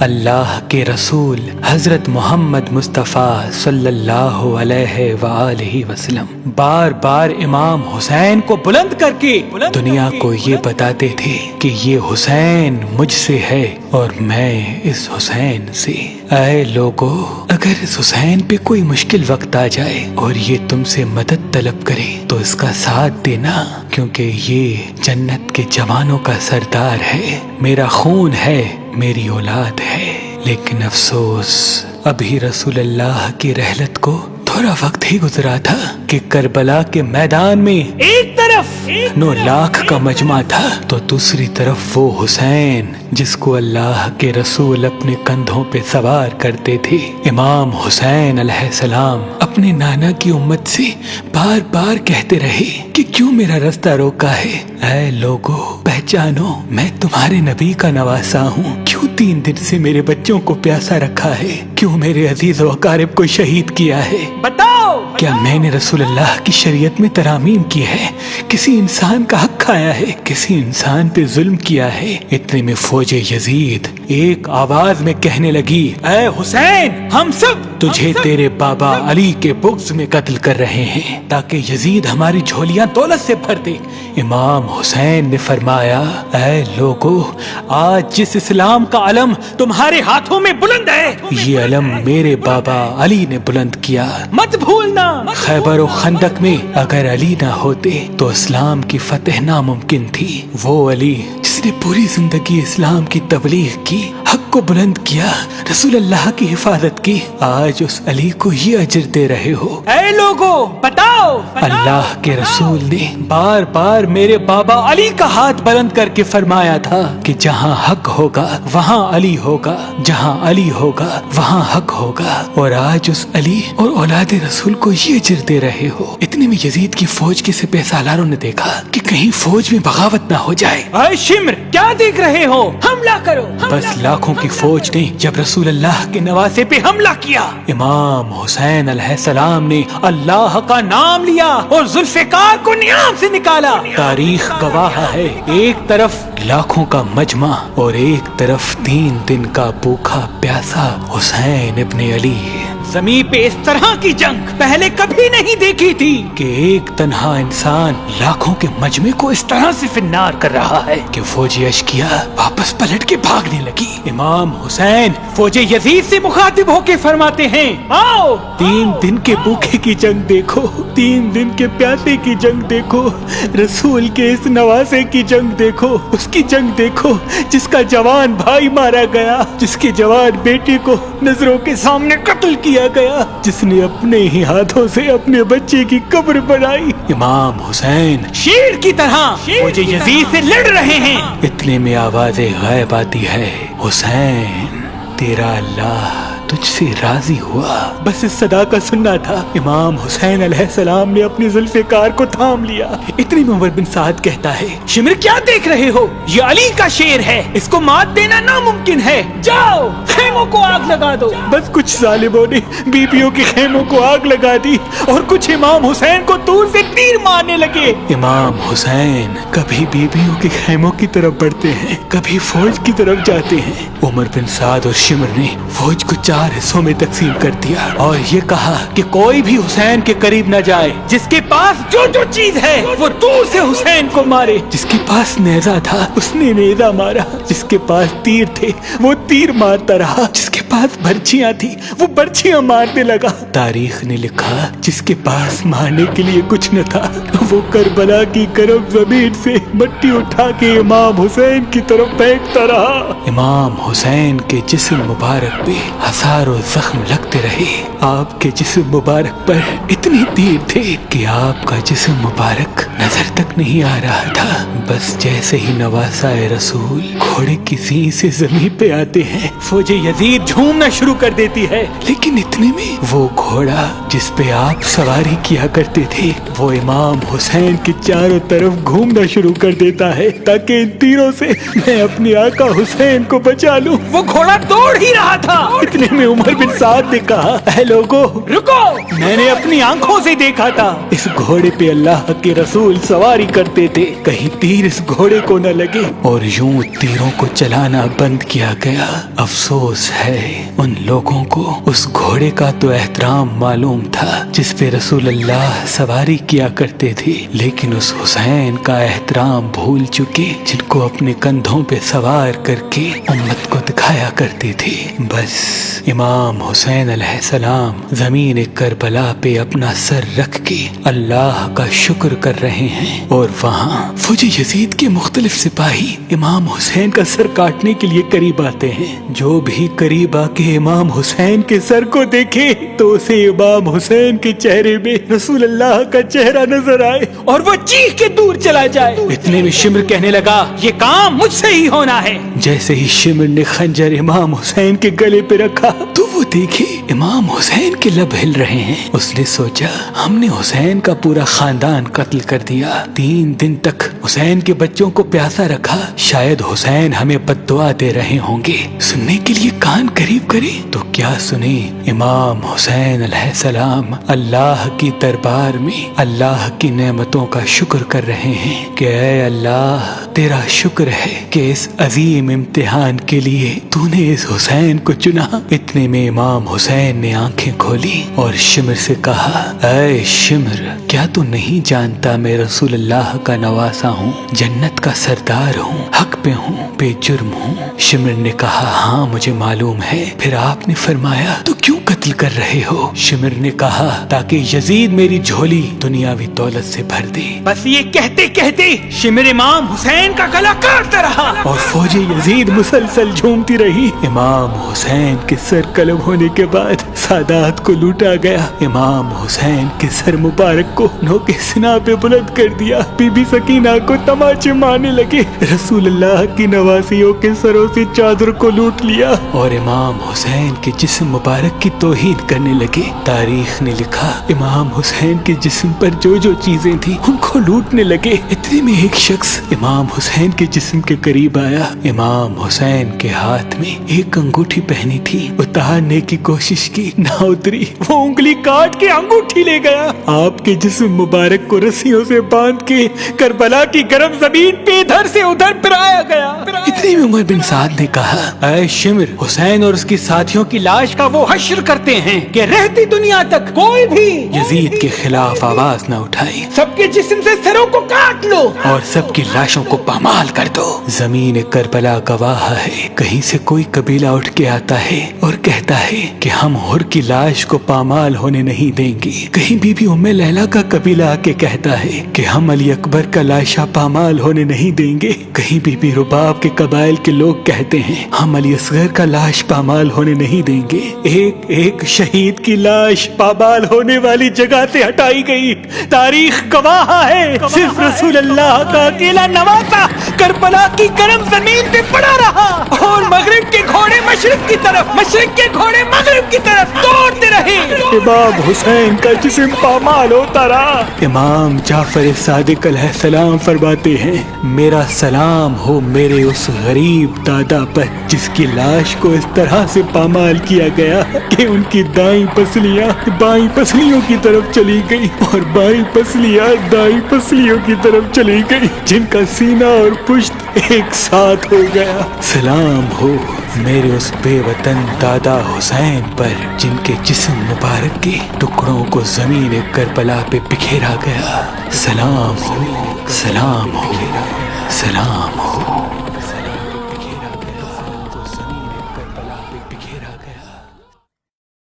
اللہ کے رسول حضرت محمد مصطفیٰ صلی اللہ علیہ وآلہ وسلم بار بار امام حسین کو بلند کر کے دنیا کو یہ بتاتے تھے کہ یہ حسین مجھ سے ہے اور میں اس حسین سے۔ اے لوگو، اگر اس حسین پہ کوئی مشکل وقت آ جائے اور یہ تم سے مدد طلب کرے تو اس کا ساتھ دینا، کیونکہ یہ جنت کے جوانوں کا سردار ہے، میرا خون ہے، میری اولاد ہے۔ لیکن افسوس، ابھی رسول اللہ کی رحلت کو تھوڑا وقت ہی گزرا تھا کہ کربلا کے میدان میں ایک طرف 9 لاکھ کا مجمع تھا تو دوسری طرف وہ حسین جس کو اللہ کے رسول اپنے کندھوں پہ سوار کرتے تھے۔ امام حسین علیہ السلام اپنے نانا کی امت سے بار بار کہتے رہے کہ کیوں میرا رستہ روکا ہے؟ اے لوگو، پہچانو، میں تمہارے نبی کا نواسا ہوں۔ کیوں 3 دن سے میرے بچوں کو پیاسا رکھا ہے؟ کیوں میرے عزیز و اقارب کو شہید کیا ہے؟ بتاؤ، کیا میں نے رسول اللہ کی شریعت میں ترامیم کی ہے؟ کسی انسان کا حق کھایا ہے؟ کسی انسان پہ ظلم کیا ہے؟ اتنے میں فوج یزید ایک آواز میں کہنے لگی، اے حسین، ہم سب تجھے تیرے بابا علی کے بغض میں قتل کر رہے ہیں تاکہ یزید ہماری جھولیاں دولت سے بھر دے۔ امام حسین نے فرمایا، اے لوگو، آج جس اسلام کا علم تمہارے ہاتھوں میں بلند ہے، یہ علم میرے بابا علی نے بلند کیا۔ مت بھولنا، خیبر و خندق میں اگر علی نہ ہوتے تو اسلام کی فتح ناممکن تھی۔ وہ علی جس نے پوری زندگی اسلام کی تبلیغ کی، حق کو بلند کیا، رسول اللہ کی حفاظت کی، آج اس علی کو یہ اجر دے رہے ہو۔ اے لوگو، بتاؤ، اللہ کے رسول نے بار بار میرے بابا علی کا ہاتھ بلند کر کے فرمایا تھا کہ جہاں حق ہوگا وہاں علی ہوگا، جہاں علی ہوگا وہاں حق ہوگا، اور آج اس علی اور اولاد رسول کو یہ اجر دے رہے ہو۔ اتنے میں یزید کی فوج کے سپہ سالاروں نے دیکھا کہ کہیں فوج میں بغاوت نہ ہو جائے۔ اے شمر، کیا دیکھ رہے ہو؟ حملہ کرو۔ بس لاکھوں کی فوج نے جب رسول اللہ کے نواسے پہ حملہ کیا، امام حسین علیہ السلام نے اللہ کا نام لیا اور ذوالفقار کو نیام سے نکالا۔ تاریخ گواہ ہے، ایک طرف لاکھوں کا مجمع اور ایک طرف 3 دن کا بھوکا پیاسا حسین ابن علی۔ زمین پہ اس طرح کی جنگ پہلے کبھی نہیں دیکھی تھی کہ ایک تنہا انسان لاکھوں کے مجمع کو اس طرح سے فنار کر رہا ہے کہ فوج اشکیا واپس پلٹ کے بھاگنے لگی۔ امام حسین فوج یزید سے مخاطب ہو کے فرماتے ہیں، آؤ، 3 دن کے بھوکے کی جنگ دیکھو، 3 دن کے پیاسے کی جنگ دیکھو، رسول کے اس نواسے کی جنگ دیکھو، اس کی جنگ دیکھو جس کا جوان بھائی مارا گیا، جس کے جوان بیٹے کو نظروں کے سامنے قتل کیا گیا، جس نے اپنے ہی ہاتھوں سے اپنے بچے کی قبر بنائی۔ امام حسین شیر کی طرح فوج یزید سے لڑ رہے ہیں۔ اتنے میں آواز غائب آتی ہے، حسین، تیرا اللہ تجھ سے راضی ہوا۔ بس اس صدا کا سننا تھا۔ امام حسین علیہ السلام نے اپنی ذوالفقار کو تھام لیا۔ اتنی میں عمر بن سعد کہتا ہے، شمر، کیا دیکھ رہے ہو؟ یہ علی کا شیر ہے، اس کو مات دینا ناممکن ہے، جاؤ خیموں کو آگ لگا دو۔ بس کچھ ظالموں نے بیبیوں کے خیموں کو آگ لگا دی اور کچھ امام حسین کو دور سے تیر مارنے لگے۔ امام حسین کبھی بیبیوں کے خیموں کی طرف بڑھتے ہیں، کبھی فوج کی طرف جاتے ہیں۔ عمر بن سعد اور شمر نے فوج کو 4 حصوں میں تقسیم کر دیا اور یہ کہا کہ کوئی بھی حسین کے قریب نہ جائے، جس کے پاس جو چیز ہے وہ دور سے حسین کو مارے۔ جس کے پاس نیزہ تھا اس نے نیزہ مارا، جس کے پاس تیر تھے وہ تیر مارتا رہا، جس کے پاس برچیاں تھی وہ برچیاں مارنے لگا۔ تاریخ نے لکھا، جس کے پاس مارنے کے لیے کچھ نہ تھا وہ کربلا کی گرم زمین سے مٹی اٹھا کے امام حسین کی طرف پھینکتا رہا۔ امام حسین کے جسم مبارک پہ ہزاروں زخم لگتے رہے۔ آپ کے جسم مبارک پر اتنے تیر تھے کہ آپ کا جسم مبارک نظر تک نہیں آ رہا تھا۔ بس جیسے ہی نواسا رسول گھوڑے کی سین سے زمین پہ آتے ہیں، فوج یزید جھومنا شروع کر دیتی ہے، لیکن اتنے میں وہ گھوڑا جس پہ آپ سواری کیا کرتے تھے وہ امام حسین کے چاروں طرف گھومنا شروع کر دیتا ہے تاکہ ان تیروں سے میں اپنے آقا حسین کو بچا لوں۔ وہ گھوڑا دوڑ ہی رہا تھا، اتنے میں عمر بن سعد نے کہا اے لوگو رکو، میں نے اپنی آنکھوں سے دیکھا تھا اس گھوڑے پہ اللہ کے رسول سواری کرتے تھے، کہیں تیر اس گھوڑے کو نہ لگے، اور یوں تیروں کو چلانا بند کیا گیا۔ افسوس ہے ان لوگوں کو اس گھوڑے کا تو احترام معلوم تھا جس پہ رسول اللہ سواری کیا کرتے تھے، لیکن اس حسین کا احترام بھول چکے جن کو اپنے کندھوں پہ سوار کر کے امت کو دکھایا کرتے تھے۔ بس امام حسین علیہ السلام زمین کربلا پہ اپنا سر رکھ کے اللہ کا شکر کر رہے ہیں، اور وہاں فوج یزید کے مختلف سپاہی امام حسین کا سر کاٹنے کے لیے قریب آتے ہیں۔ جو بھی قریب آ کے امام حسین کے سر کو دیکھے تو اسے امام حسین کے چہرے میں رسول اللہ کا چہرہ نظر آئے اور وہ چیخ کے دور چلا جائے۔ اتنے میں شمر کہنے لگا یہ کام مجھ سے ہی ہونا ہے۔ جیسے ہی شمر نے خنجر امام حسین کے گلے پہ رکھا تو وہ دیکھے امام حسین کے لب ہل رہے ہیں۔ اس نے سوچا ہم نے حسین کا پورا خاندان قتل کر دیا، 3 دن تک حسین کے بچوں کو پیاسا رکھا، شاید حسین ہمیں بد دعا دے رہے ہوں گے۔ سننے کے لیے کان قریب کرے تو کیا سنے، امام حسین علیہ السلام اللہ کی دربار میں اللہ کی نعمتوں کا شکر کر رہے ہیں کہ اے اللہ تیرا شکر ہے کہ اس عظیم امتحان کے لیے تو نے اس حسین کو چنا۔ اتنے میں امام حسین نے آنکھیں کھولی اور شمر سے کہا اے شمر کیا تو نہیں جانتا میں رسول اللہ کا نواسا ہوں، جنت کا سردار ہوں، حق پہ ہوں، بے جرم ہوں۔ شمر نے کہا ہاں مجھے معلوم ہے۔ پھر آپ نے فرمایا تو کیوں قتل کر رہے ہو؟ شمر نے کہا تاکہ یزید میری جھولی دنیاوی دولت سے بھر دے۔ بس یہ کہتے کہتے شمر امام حسین کا گلا کاٹتا رہا اور فوج یزید مسلسل جھومتی رہی۔ امام حسین کے سر قلم ہونے کے بعد سادات کو لوٹا گیا۔ امام حسین کے سر مبارک کو نوک سنا پہ بلند کر دیا۔ بی بی سکینہ کو تماچے مارنے لگے۔ رسول اللہ کی نواسیوں کے سروں سے چادر کو لوٹ لیا اور امام حسین کے جسم مبارک کی توہین کرنے لگے۔ تاریخ نے لکھا امام حسین کے جسم پر جو جو چیزیں تھیں ان کو لوٹنے لگے۔ اتنے میں ایک شخص امام حسین کے جسم کے قریب آیا۔ امام حسین کے ہاتھ میں ایک انگوٹھی پہنی تھی، اتارنے کی کوشش کی نہ اتری، وہ انگلی کاٹ کے انگوٹھی لے گیا۔ آپ کے جسم مبارک کو رسیوں سے باندھ کے کربلا کی گرم زمین پہ ادھر سے ادھر پھرایا گیا۔ اتنے میں عمر بن سعد نے کہا اے شمر حسین اور اس کے ساتھیوں کی لاش کا وہ حشر کرتے ہیں کہ رہتی دنیا تک کوئی بھی یزید کے خلاف آواز نہ اٹھائے، سب کے جسم سے سروں کو کاٹ لو اور سب کی لاشوں کو پامال کر دو۔ زمین کربلا گواہ ہے، کہیں سے کوئی قبیلہ اٹھ کے آتا ہے اور کہتا ہے کہ ہم حر کی لاش کو پامال ہونے نہیں دیں گے، کہیں بی بی ام لیلا کا قبیلہ آ کے کہتا ہے کہ ہم علی اکبر کا لاشا پامال ہونے نہیں دیں گے، کہیں بی بی رباب کے قبائل کے لوگ کہتے ہیں ہم علی اصغر کا لاش پامال ہونے نہیں دیں گے۔ ایک ایک شہید کی لاش پامال ہونے والی جگہ سے ہٹائی گئی۔ تاریخ گواہ ہے صرف رسول اللہ کا اکیلا نواسا کربلا کی گرم زمین پہ پڑا رہا اور مغرب کے گھوڑے مشرق کی طرف، مشرق کے گھوڑے مغرب کی طرف دوڑتے رہے۔ امام حسین کا جسم پامال ہوتا رہا۔ امام جعفر صادق علیہ السلام فرماتے ہیں میرا سلام ہو میرے اس غریب دادا پر جس کی لاش کو اس طرح سے پامال کیا گیا کہ ان کی دائیں پسلیاں بائیں پسلیوں کی طرف چلی گئی اور بائیں پسلیاں دائیں پسلیوں کی طرف چلی گئی، جن کا سینہ اور پشت ایک ساتھ ہو گیا۔ سلام ہو میرے اس بے وطن دادا حسین پر جن کے جسم مبارک کے ٹکڑوں کو زمین کربلا پہ بکھیرا گیا۔ سلام ہو، سلام ہو، سلام ہو۔